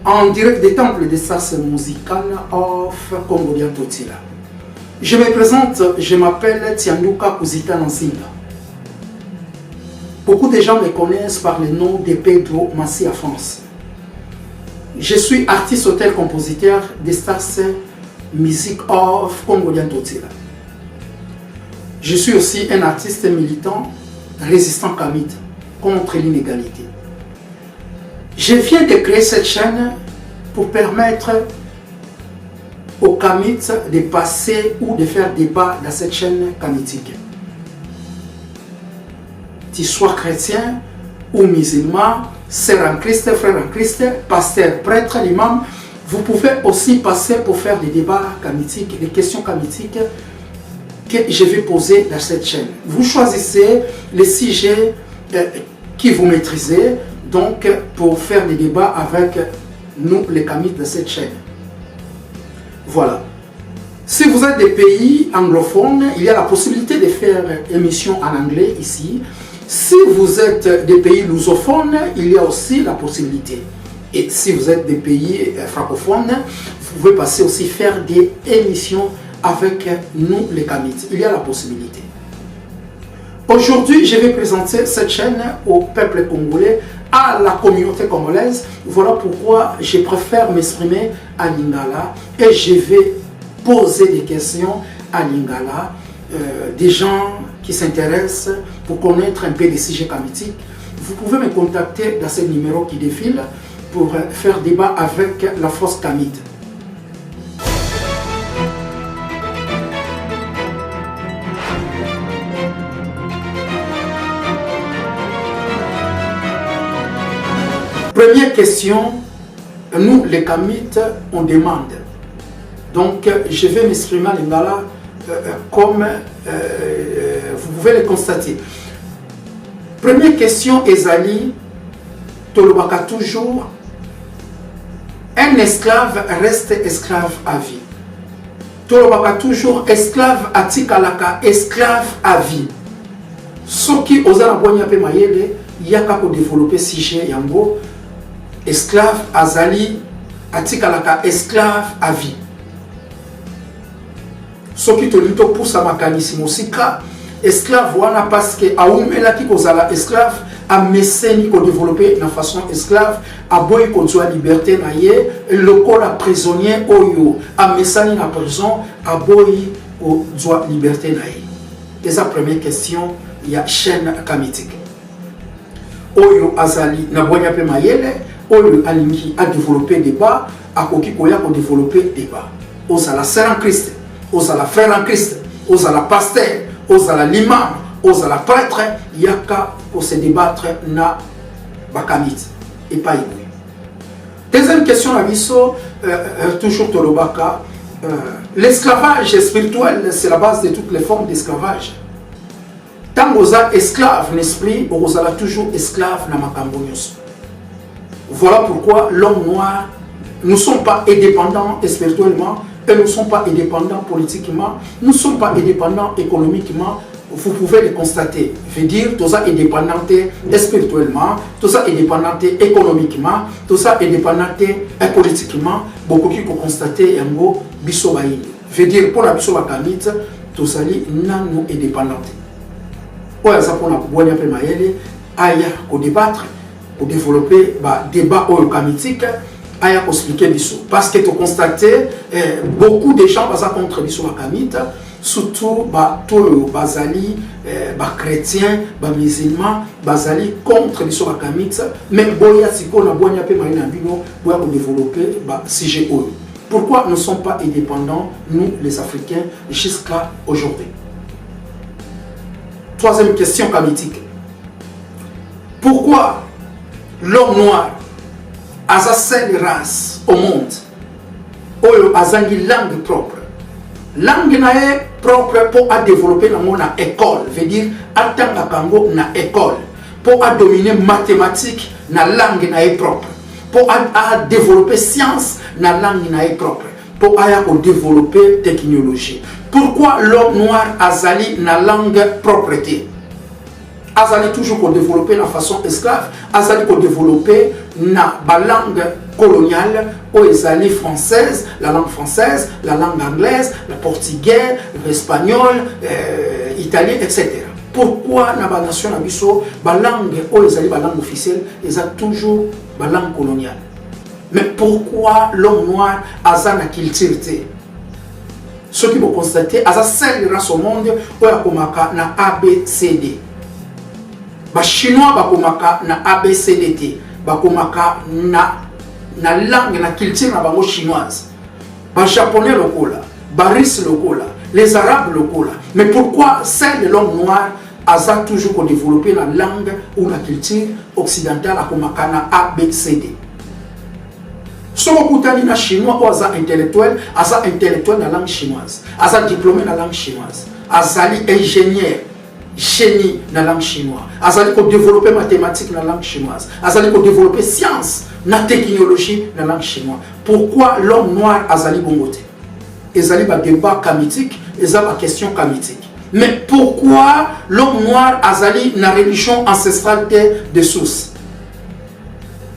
en direct des temples des stars musicales of Congolien Totila. Je me présente, je m'appelle Tianduka Kuzita Nanzinga. Beaucoup de gens me connaissent par le nom de Pedro Massi à France. Je suis artiste, auteur, compositeur des stars music of Congolien Totila. Je suis aussi un artiste militant, résistant kamite, contre l'inégalité. Je viens de créer cette chaîne pour permettre aux kamites de passer ou de faire débat dans cette chaîne kamitique. Tu sois chrétien ou musulman, sœur en Christ, frère en Christ, pasteur, prêtre, l'imam, vous pouvez aussi passer pour faire des débats kamitiques, des questions kamitiques que je vais poser dans cette chaîne. Vous choisissez les sujets qui vous maîtrisez, donc pour faire des débats avec nous, les kamites de cette chaîne. Voilà. Si vous êtes des pays anglophones, il y a la possibilité de faire émission en anglais ici. Si vous êtes des pays lusophones, il y a aussi la possibilité. Et si vous êtes des pays francophones, vous pouvez passer aussi faire des émissions avec nous, les kamites. Il y a la possibilité. Aujourd'hui, je vais présenter cette chaîne au peuple congolais, à la communauté congolaise. Voilà pourquoi je préfère m'exprimer à Lingala et je vais poser des questions à Lingala, des gens qui s'intéressent pour connaître un peu des sujets kamitiques. Vous pouvez me contacter dans ce numéro qui défile pour faire débat avec la force kamite. Première question, nous les kamites, on demande. Donc je vais m'exprimer à Lingala comme vous pouvez le constater. Première question, Ezali, Tolobaka toujours, un esclave reste esclave à vie. Tolobaka toujours, esclave atikalaka, esclave à vie. Ce qui osana bonya pe mayele, yaka ko développer sujet yango. Esclave azali atikalaka esclave à vie. Ce qui te lutte pour sa mécanisme aussi car esclave wana parce que aumela ki kozala esclave a meseni ko développer na façon esclave a boy ko joa liberté na ye lokola prisonnier oyo a mesani na prison a boy ko joa liberté na ye. Et sa première question il y a chaîne kamitique. Oyo azali na bonya pe mayele oyo alingi a développé débat a koki koya ko développer débat. Ozala sœur en Christ, ozala frère en Christ, ozala pasteur, ozala l'imam, ozala prêtre, yaka pour se débattre na bakamite et pas éboué. Deuxième question à Bisso, toujours Tolobaka, l'esclavage spirituel, c'est la base de toutes les formes d'esclavage. Tant que vous êtes esclave l'esprit, vous êtes toujours esclave na makambonyos. Voilà pourquoi l'homme noir, nous ne sommes pas indépendants spirituellement et nous ne sommes pas indépendants politiquement, nous ne sommes pas indépendants économiquement. Vous pouvez le constater. Je veux dire, tout ça est indépendant spirituellement, tout ça est indépendant économiquement, tout ça est indépendant politiquement. Beaucoup qui peuvent constater un mot bisobaï. Je veux dire, pour la bisobakamite, tout ça non indépendant. Ouais, ça pour la boîte un peu maïle, aïe, qu'on débattre. Pour développer débat kamitique, aya expliquer biso parce que tu constater beaucoup de gens baza contre biso bakamite surtout to bazali chrétiens musulmans bazali contre biso bakamite même boya siko na bonya pe marina bino boya pour développer sujet oyo. Pourquoi nous ne sommes pas indépendants nous les Africains jusqu'à aujourd'hui? Troisième question kamitique. Pourquoi l'homme noir a sa seule race au monde oyo azangi langue propre. Langue nae propre pour à développer dans mon école, veut dire atanga kango na école pour à dominer mathématiques na langue nae propre, pour à développer science na langue nae propre, pour à développer technologie. Pourquoi l'homme noir azali na langue propreté? azali toujours qu'on développer la façon esclave, azali qu'on développer na ba langue coloniale ou ezali française, la langue anglaise, le portugais, l'espagnol, italien, etc. Pourquoi na ba nation na biso ba langue ou ezali ba langue officielle, ezali toujours ba langue coloniale? Mais pourquoi l'homme noir a na culture? Ceux qui vont constater, à seule race au monde, où il y a na ABCD. Les Chinois bakomaka na ABCDT, bakomaka na langue na culture na bango chinoise. Les Japonais locaux, les Russes locaux, les Arabes locaux. Mais pourquoi celle de l'homme noir a toujours développé la langue ou la culture occidentale bakomaka na ABCD? Si on a un chinois ou un intellectuel dans la langue chinoise, un diplômé dans la langue chinoise, un ingénieur, génie dans la langue chinoise, un développer mathématiques dans la langue chinoise, un développer science, la technologie dans la langue chinoise. Pourquoi l'homme noir a zali bongote? Il y a un débat kamitique, il y a une question kamitique. Mais pourquoi l'homme noir a zali la religion ancestrale des sources?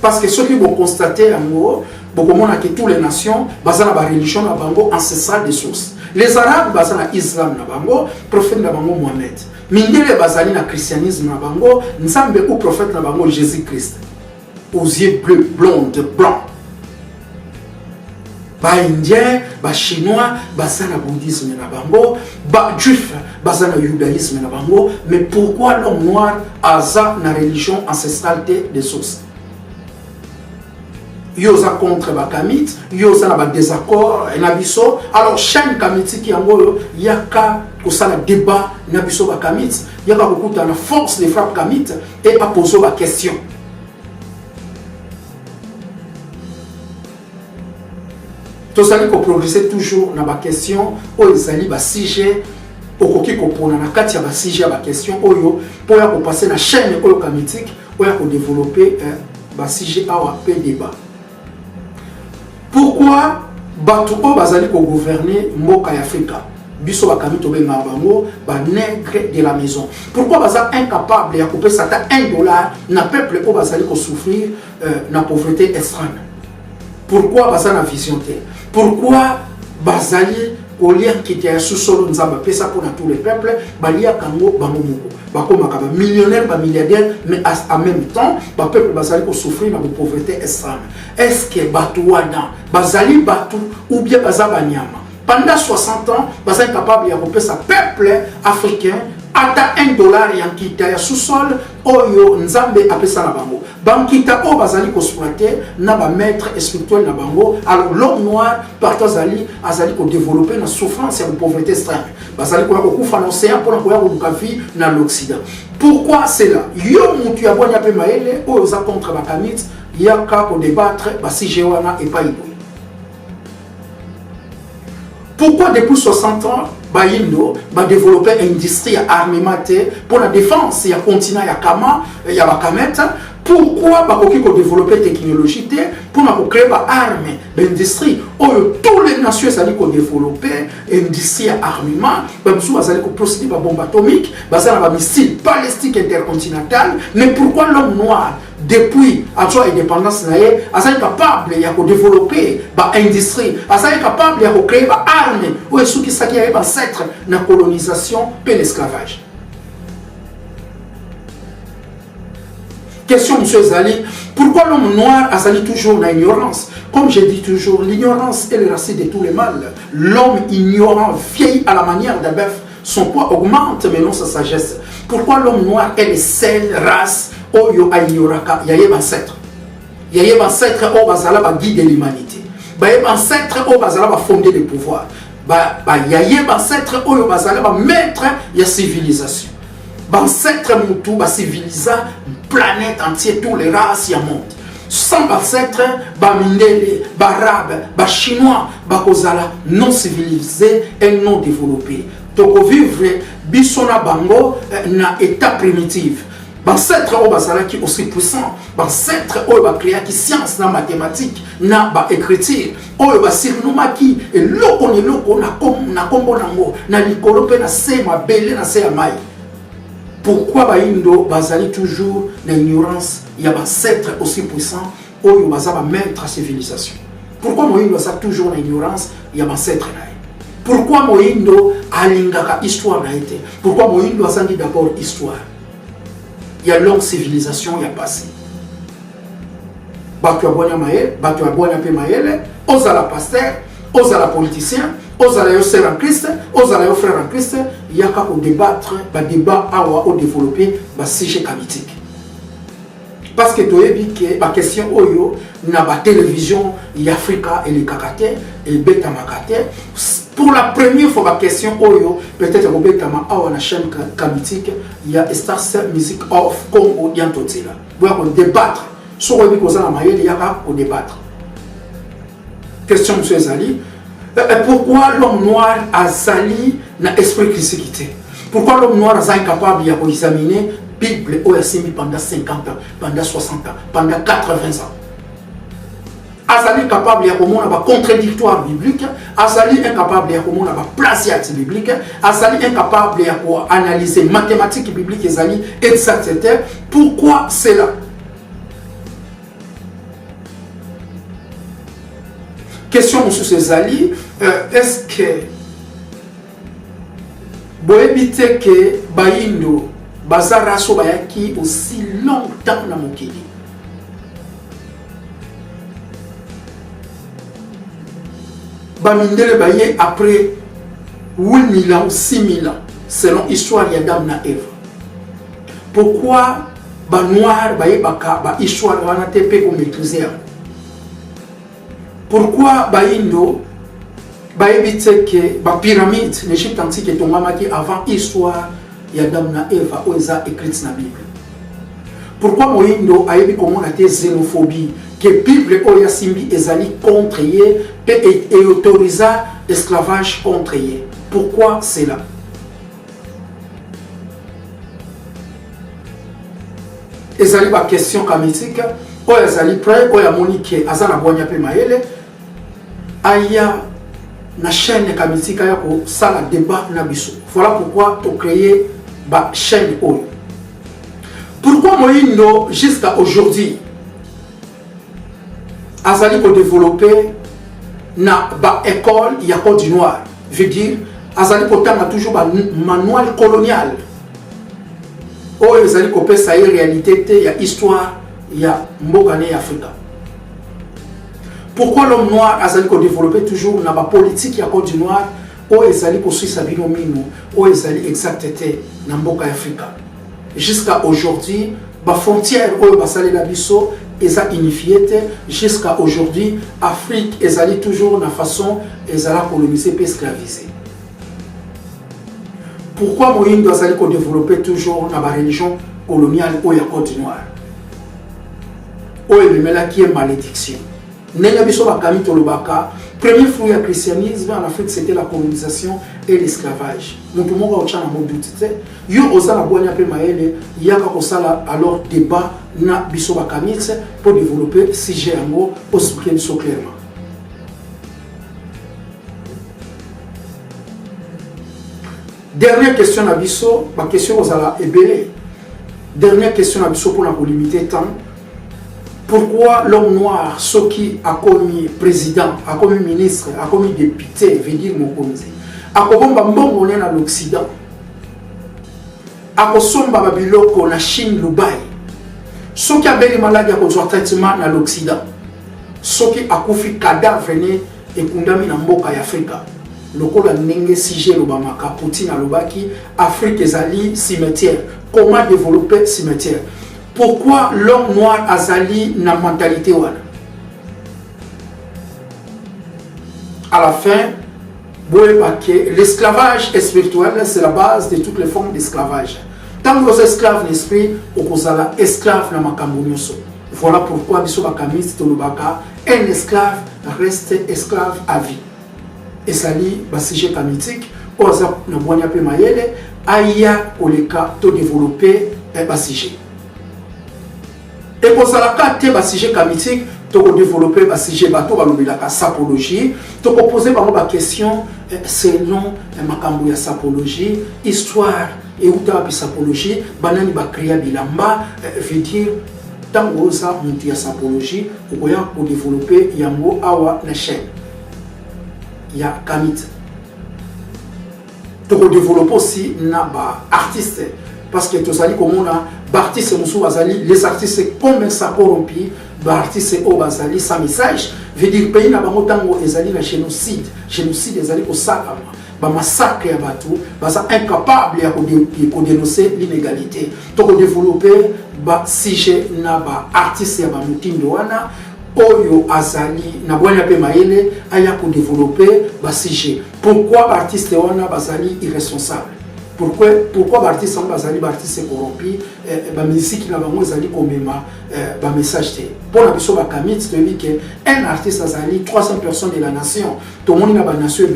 Parce que ceux qui vont constater en gros, que toutes les nations basent la religion ancestrale des sources. Les Arabes basent l'islam, le prophète Mohamed. Mindele basali na christianisme bango, nzambe ou prophète na bango Jésus-Christ. Aux yeux bleus, blondes, blancs. Ba indien, ba chinois, basana bouddhisme na bango, ba juif, basana judaïsme na bango, mais pourquoi l'homme noir a na religion ancestrale des sources? Yosa contre Bakamit, yosa na désaccord nabiso. Alors chaque kamiti qui yango yaka kosala débat nabiso Bakamit, yaka kokuta na force de frappe Kamit et a poser la question. Tosali ko progresser toujours na ba question o ezali ba sujet okoki ko pona na kati ya ba sujet ba question oyo pour ya ko passer na chaîne oyo kamitique pour ya ko développer ba sujet awa pe débat. Pourquoi Batouko bazali ko gouverner Mboka Afrika? Biso bakami tobe ngabango ba nègre de la maison. Pourquoi baza incapable ya couper ça $1 na peuple ko bazali ko souffrir na pauvreté extrême? Pourquoi baza na vision te? Pourquoi bazali ko lien qui était sous solo nzamba pesa pour tous les peuples balia kango bamomoko? Bakomaka ba millionnaire, ba milliardaire, mais en même temps, ba peuple bazali ko souffrir na pauvreté extrême. Est-ce que Batouana, bazali Batou ou bien bazabanyama? Pendant 60 ans, bazali capable de couper sa peuple africain ata $1 yankita ya sous-sol oyo nzambe apesa na bango. Bankita o bazali ko exploiter na ba maître spirituel na bango. Alors l'homme noir partout azali ko développer na souffrance et la pauvreté extrême. Bazali ko kufa na océan pour na ko luka vie na l'Occident. Pourquoi c'est là? Yo mutu ya bonya pe maele o za contre Bakamit yaka ko débattre ba si jewana et pas ibo. Pourquoi depuis 60 ans Bayindo va développer une industrie armée pour la défense, il y a continent, il y a Kama, il y a Bakamet. Pourquoi Bakoki ko développer technologie pour créer une arme, une industrie où tous les nations allaient développer une industrie armement, ils allaient procéder à bombe atomique, à missile balistique intercontinental. Mais pourquoi l'homme noir depuis l'indépendance, il est capable de développer une industrie, il est capable de créer une arme où est-ce qu'il y a ancêtre la colonisation et l'esclavage? Question, M. Zali, pourquoi l'homme noir a sali toujours dans l'ignorance? Comme je dis toujours, l'ignorance est le racine de tous les mâles. L'homme ignorant vieillit à la manière d'un bœuf. Son poids augmente, mais non sa sagesse. Pourquoi l'homme noir est la seule race où il y aura un ancêtre? Il y a un ancêtre qui va guider l'humanité. Il y a un ancêtre qui va fonder le pouvoir. Il y a un ancêtre qui va mettre la civilisation. Ancêtre Moutou va civiliser planète entière, tous les races du monde. Sans ancêtre, Mindele, Arabe, Chinois, Kozala non civilisé et non développé. Donc vivre Bissona Bango na état primitif. Ancêtre Obazala qui aussi puissant. Ancêtre Obakria qui science na mathématiques na écriture. Oba sirnumaki et loko ni loko na kombo nango na likolo pe na se mabele na se amai. pourquoi baindo bazali toujours dans l'ignorance, il y a ancêtre aussi puissant où il va mettre à civilisation. Pourquoi Moïndo a toujours dans l'ignorance, il y a ancêtre là. Pourquoi Moïndo a l'ingaka histoire là été. Pourquoi Moïndo a dit d'abord histoire. Il y a longue civilisation, il y a passé. Batu ya bonya maele, batu ya bonya pe maele, ozala pasteur, ozala politicien, ozala yo sœur en Christ, ozala yo frère en Christ, il y a qu'à débattre, ba débat awa au développer, ba sujet politique. Parce que tu as dit que la question oyo na ba télévision, il y a Africa et les kakate et beta makate. Pour la première fois la question oyo, peut-être que beta ma awa na chaîne politique, il y a Stars Music of Congo yantotila. Pour débattre. Sur le il y a au débattre. Question, M. Zali. Pourquoi l'homme noir a sali dans l'esprit critique? Pourquoi l'homme noir est incapable d'examiner la Bible pendant 50 ans, pendant 60 ans, pendant 80 ans? Azali capable de comprendre les contradictoires bibliques, Azali incapable de comprendre les plagiats bibliques, Azali incapable d'analyser les mathématiques bibliques, etc. Pourquoi cela? Question, M. Césali, est-ce que vous évitez que Baïndo, Bazara Sobayaki aussi longtemps dans mon pays? Bamindele Baye après 8000 ans ou 6000 ans, selon l'histoire d'Adam et Ève. Pourquoi Banoir Baye Baka, l'histoire de l'ATP pour maîtriser? Pourquoi Baïndo Baïbite que la pyramide, l'Égypte antique est tombée avant l'histoire d'Adam et Ève écrite dans la Bible? Pourquoi Moïndo a eu comment la xénophobie que la Bible a simbi ezali contre et autorisa l'esclavage contre eux? Pourquoi cela? Ezali ba question kamitique, o ezali prêt, o ya monique azana bonya pe maele. Aya na chaîne kamitika ya ko sala débat na biso. Voilà pourquoi tu créer ba chaîne oyo. Pourquoi Moïndo jusqu'à aujourd'hui azali ko développer na ba école ya Côte du Noir, veut dire azali ko tanga toujours ba manuel colonial. Oyo ezali ko pesa y réalité te ya histoire ya mbokane Afrika. Pourquoi l'homme noir a développé toujours dans la politique Côte du Noir où ils allaient poursuivre sa binomino, où ils allaient exacter dans Mboka Africa. Jusqu'à aujourd'hui, la frontière où ils allaient la biso, ils ont unifié. Jusqu'à aujourd'hui, Afrique, ils allaient toujours dans la façon ils allaient coloniser et esclaviser. Pourquoi Moïse doit développer toujours dans la religion coloniale où il y a Côte du Noir? Où il y a qui est malédiction. Premier fruit du christianisme en Afrique, c'était la colonisation et l'esclavage. Nous pouvons dire que il y a alors débat pour développer ce sujet pour expliquer clairement. Dernière question à Bisso, la question aux ala ébélé. Dernière question à Bisso pour la limiter temps. Pourquoi l'homme noir, ce qui a commis président, a commis ministre, a commis député, veut dire mon commissaire, a commis mbongo dans l'Occident, a commis babiloko na Chine, Dubaï, ce qui a des maladies à cause traitement dans l'Occident, ce qui a confié cadavre et condamné dans mboka ya Afrika. Lokola nenge sije lobamaka Poutine alobaki Afrique ezali cimetière. Comment développer cimetière? Pourquoi l'homme noir azali na mentalité wana? À la fin, l'esclavage spirituel, c'est la base de toutes les formes d'esclavage. Tant que vous êtes esclaves d'esprit, vous êtes esclaves na makambo nyonso. Voilà pourquoi biso bakamisi tolobaka un esclave reste esclave à vie. Et ça lit basije kamitique, oza na bonya pe mayele, aya koleka to développer basije. Et pour ça, la carte est sujet kamitique to développer ba sujet bato ba lobelaka sapologie, to poser ba question selon makambo ya sapologie, histoire et outa bi sapologie, banani ba créer bilamba, veut dire tango za mutu ya sapologie, okoya ko développer yango awa na chaîne. Ya Kamit. To développer aussi na ba artiste parce que tous allez comme on a artistes les artistes comme ça corrompu artistes au bazali sans message veut dire pays na bango tango ezali na génocide ezali au sakama ba massacre ya batu baza incapable ya ko dénoncer l'inégalité to développer ba sujet na ba artistes ya ba mutindo wana oyo azali na bwana pe maele aya ko développer ba sujet pourquoi artiste wana bazali irresponsable. Pourquoi l'artiste sont corrompus, la musique n'a pas de message. Pour la personne un artiste a 300 personnes de la nation. Tout le monde n'a pas de nation,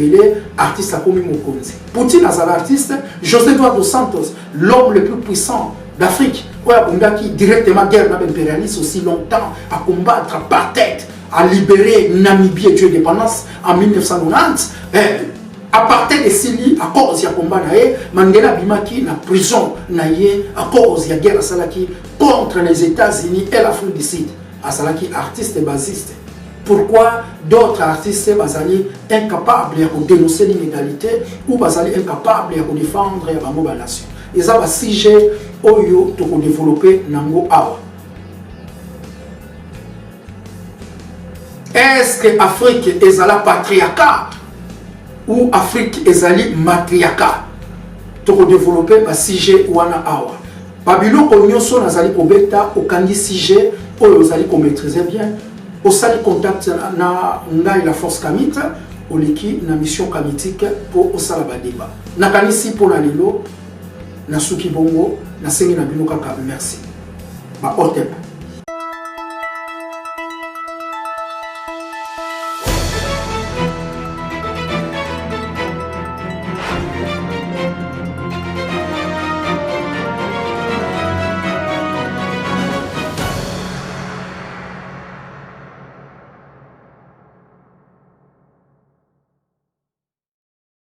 artiste a commis mon conzi. Poutine a l'artiste, José Eduardo dos Santos, l'homme le plus puissant d'Afrique, qui directement guerre impérialiste aussi longtemps, à combattre par tête, à libérer Namibie et Dieu d'indépendance en 1990. À partir de Sili, à cause de combat, Mandela Bimaki na prison à cause de la guerre salaki contre les États-Unis et l'Afrique du Sud. À salaki artiste et basiste. Pourquoi d'autres artistes sont incapables de dénoncer l'inégalité ou sont incapables de défendre la nation? Et ça va sujet oyo to développer nango awa. Est-ce que l'Afrique est la patriarcat? Ou Afrique ezali matriarcat to développer ba sujet wana awa babilo ko nyonso nazali ko beta okandi sujet oyo ozali ko maîtriser bien osali contact na ngai la force Kamit oliki na mission kamitique pour osala ba débat nakanisi pour la lelo na suki bongo na sengi na bino kaka merci ba otep.